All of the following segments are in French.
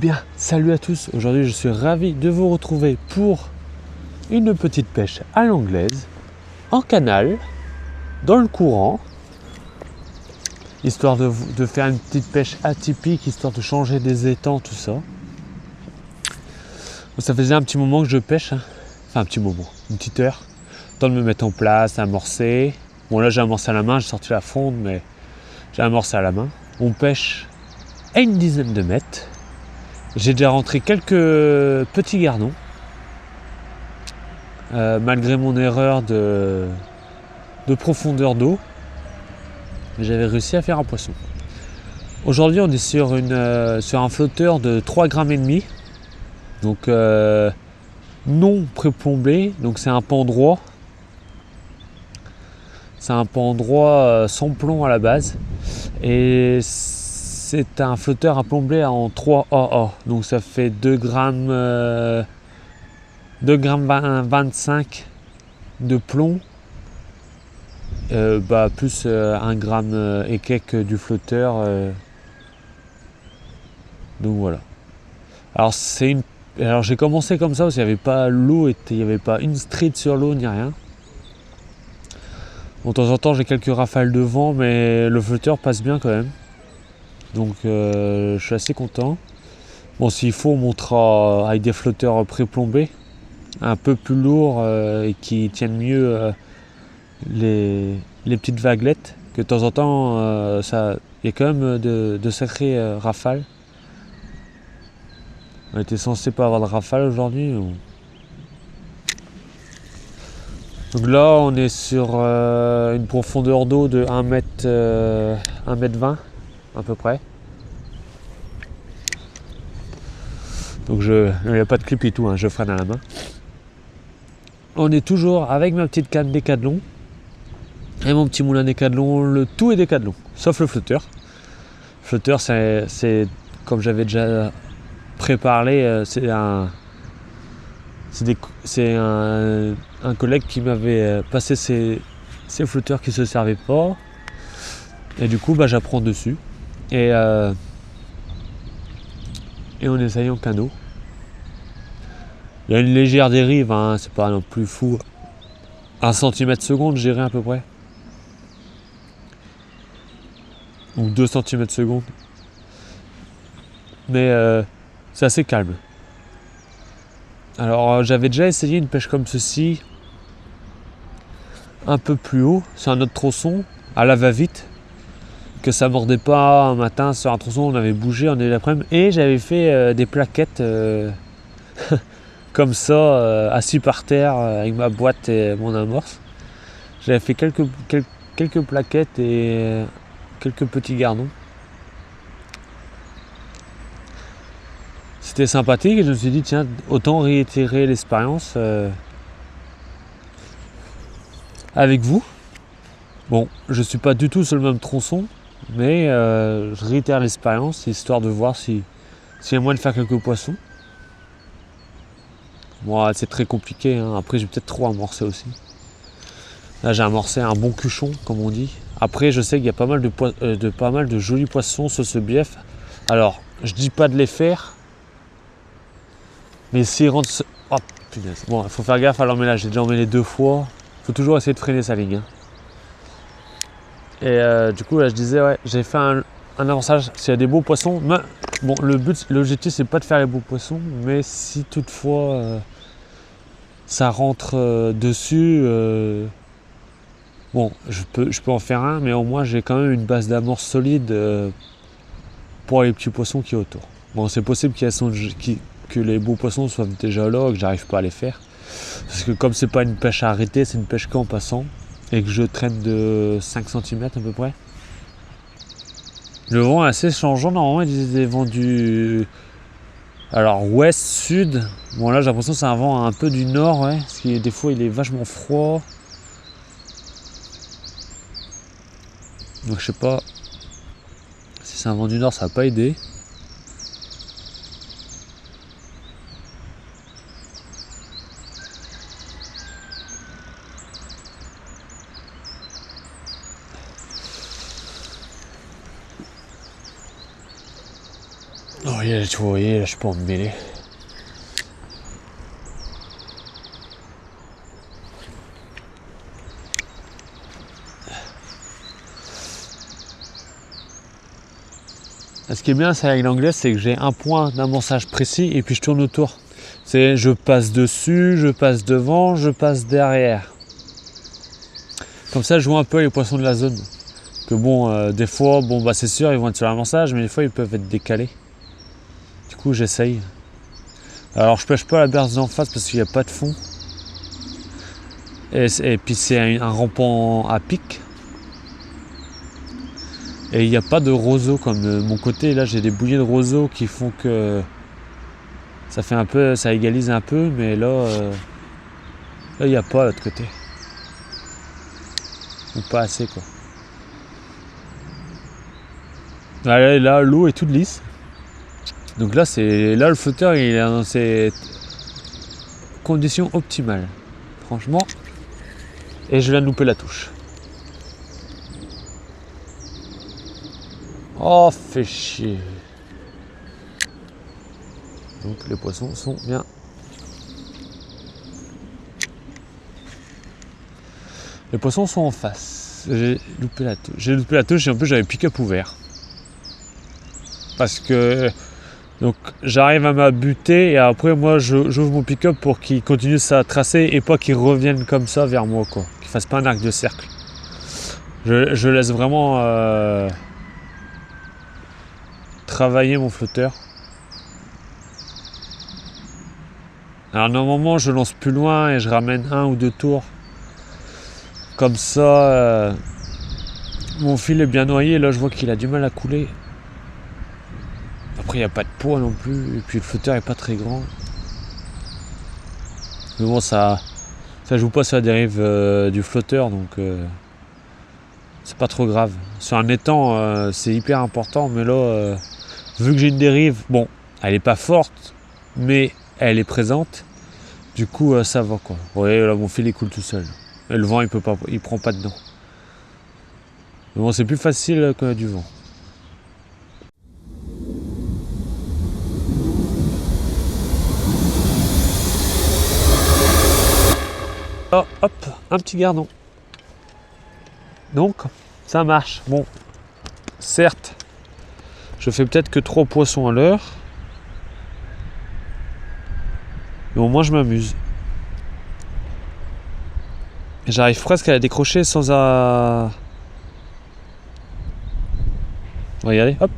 bien, salut à tous. Aujourd'hui, je suis ravi de vous retrouver pour une petite pêche à l'anglaise, en canal, dans le courant, histoire de faire une petite pêche atypique, histoire de changer des étangs, tout ça. Ça faisait un petit moment que je pêche, hein. Enfin un petit moment, une petite heure, temps de me mettre en place, amorcer. Bon là j'ai amorcé à la main, j'ai sorti la fronde, mais j'ai amorcé à la main. On pêche à une dizaine de mètres. J'ai déjà rentré quelques petits gardons, malgré mon erreur de profondeur d'eau. J'avais réussi à faire un poisson. Aujourd'hui, on est sur un flotteur de 3,5 grammes. Donc non préplombé, donc c'est un pan droit. C'est un pan droit sans plomb à la base. Et c'est un flotteur à plomber en 3 AA. Donc ça fait 2 grammes 25 de plomb. Plus 1 gramme et quelques du flotteur. Donc voilà. Alors j'ai commencé comme ça parce qu'il n'y avait pas l'eau, il n'y avait pas une street sur l'eau ni rien. Bon, de temps en temps j'ai quelques rafales de vent, mais le flotteur passe bien quand même. Donc je suis assez content. Bon, s'il faut, on montera avec des flotteurs pré-plombés, un peu plus lourds et qui tiennent mieux les petites vaguelettes. Que de temps en temps, il y a quand même de sacrées rafales. On était censé pas avoir de rafale aujourd'hui. Donc là, on est sur une profondeur d'eau de 1 mètre 20 à peu près. Donc il n'y a pas de clip et tout, hein, je freine à la main. On est toujours avec ma petite canne Décathlon et mon petit moulin Décathlon. Le tout est Décathlon, sauf le flotteur. Le flotteur, c'est comme j'avais déjà préparé, c'est un collègue qui m'avait passé ses flotteurs qui ne se servaient pas. Et du coup, j'apprends dessus. Et on essaye en canot. Il y a une légère dérive, hein, c'est pas non plus fou. 1 cm/s, je dirais à peu près. Ou 2 cm/s. Mais c'est assez calme. Alors j'avais déjà essayé une pêche comme ceci, un peu plus haut, sur un autre tronçon, à la va-vite, que ça mordait pas un matin sur un tronçon, on avait bougé, on est l'après-midi, et j'avais fait des plaquettes comme ça, assis par terre, avec ma boîte et mon amorce. J'avais fait quelques plaquettes et quelques petits gardons. C'était sympathique et je me suis dit tiens, autant réitérer l'expérience avec vous. Bon, je suis pas du tout sur le même tronçon, mais je réitère l'expérience histoire de voir s'il y a moyen de faire quelques poissons. Bon, c'est très compliqué, hein. Après j'ai peut-être trop amorcé aussi. Là j'ai amorcé un bon cuchon comme on dit. Après je sais qu'il y a pas mal de jolis poissons sur ce bief. Alors je dis pas de les faire. Mais s'il rentre... Oh punaise. Bon, il faut faire gaffe à l'emmêlage. J'ai déjà emmêlé 2 fois. Il faut toujours essayer de freiner sa ligne. Hein. Et du coup, là, je disais, ouais, j'ai fait un avançage. S'il y a des beaux poissons... Mais, bon, l'objectif, c'est pas de faire les beaux poissons. Mais si toutefois, ça rentre dessus... bon, je peux en faire un. Mais au moins, j'ai quand même une base d'amorce solide pour les petits poissons qui est autour. Bon, c'est possible que les beaux poissons soient déjà là et que j'arrive pas à les faire. Parce que comme c'est pas une pêche à arrêter, c'est une pêche qu'en passant et que je traîne de 5 cm à peu près. Le vent est assez changeant, normalement il y a des vents du... Alors ouest, sud, bon là j'ai l'impression que c'est un vent un peu du nord, ouais, parce que des fois il est vachement froid. Donc je sais pas si c'est un vent du nord, ça va pas aider. voyez, tu voyez, là je peux en mêler. Ce qui est bien c'est avec l'anglais, c'est que j'ai un point d'amorçage précis et puis je tourne autour. C'est je passe dessus, je passe devant, je passe derrière. Comme ça je vois un peu les poissons de la zone. Que bon, des fois, bon bah c'est sûr ils vont être sur l'amorçage, mais des fois ils peuvent être décalés. Du coup j'essaye. Alors je pêche pas la berce d'en face parce qu'il n'y a pas de fond. Et puis c'est un rampant à pic. Et il n'y a pas de roseaux comme de mon côté. Là j'ai des bouillées de roseaux qui font que ça fait un peu, ça égalise un peu, mais là il n'y a pas l'autre côté. Ou pas assez quoi. Là l'eau est toute lisse. Donc là le flotteur il est dans ses conditions optimales. Franchement. Et je viens de louper la touche. Oh, fait chier. Donc les poissons sont bien. Les poissons sont en face. J'ai loupé la touche et en plus j'avais pick-up ouvert. Parce que donc j'arrive à m'abuter et après moi j'ouvre mon pick-up pour qu'il continue sa tracée et pas qu'il revienne comme ça vers moi quoi. Qu'il fasse pas un arc de cercle. Je laisse vraiment travailler mon flotteur. Alors normalement je lance plus loin et je ramène 1 ou 2 tours. Comme ça mon fil est bien noyé. Là je vois qu'il a du mal à couler. Après il n'y a pas de poids non plus. Et puis le flotteur est pas très grand. Mais bon ça joue pas sur la dérive du flotteur donc c'est pas trop grave. Sur un étang c'est hyper important mais là vu que j'ai une dérive, bon elle est pas forte mais elle est présente. Du coup ça va quoi. Vous voyez là mon fil il coule tout seul. Et le vent il prend pas dedans. Mais bon c'est plus facile que du vent. Oh, hop, un petit gardon. Donc ça marche. Bon, certes, je fais peut-être que 3 poissons à l'heure. Mais au moins je m'amuse. J'arrive presque à la décrocher sans à... Regardez, hop.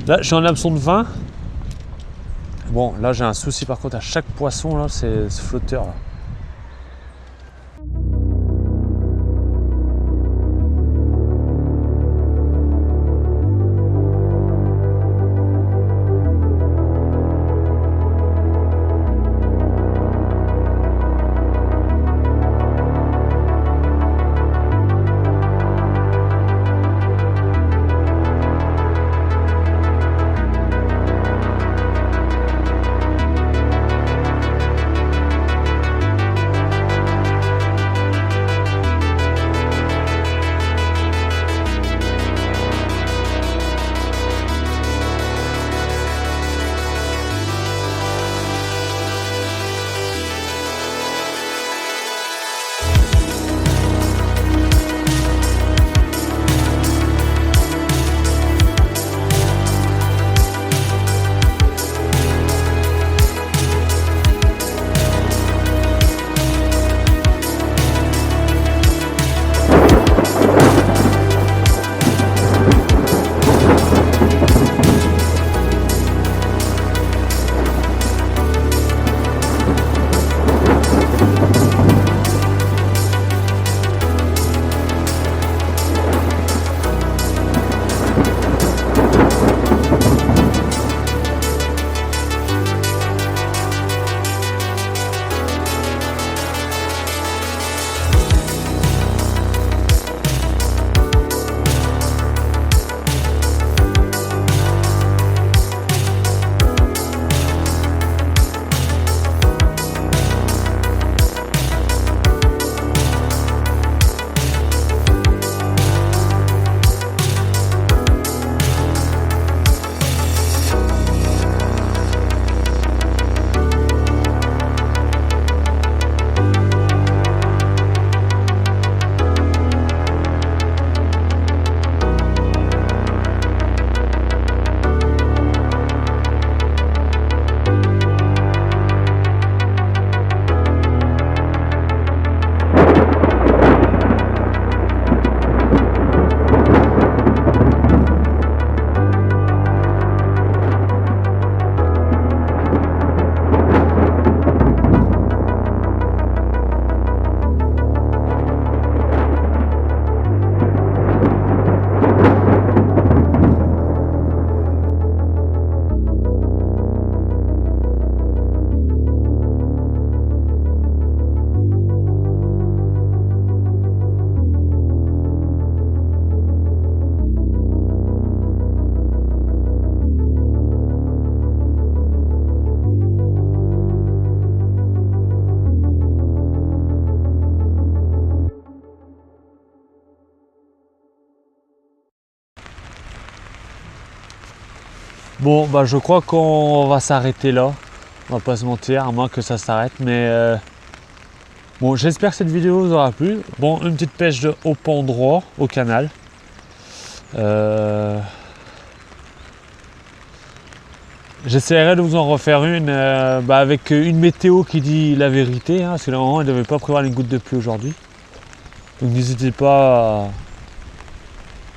Là, je suis en hameçon de 20. Bon, là, j'ai un souci par contre à chaque poisson, là, c'est ce flotteur là. Bon, bah je crois qu'on va s'arrêter là. On va pas se mentir, à moins que ça s'arrête. Mais bon, j'espère que cette vidéo vous aura plu. Bon, une petite pêche de haut pont droit au canal. J'essaierai de vous en refaire une avec une météo qui dit la vérité, hein, parce que normalement il ne devait pas prévoir une goutte de pluie aujourd'hui. Donc n'hésitez pas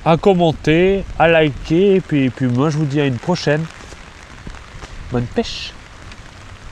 à commenter, à liker, et puis moi je vous dis à une prochaine. Bonne pêche!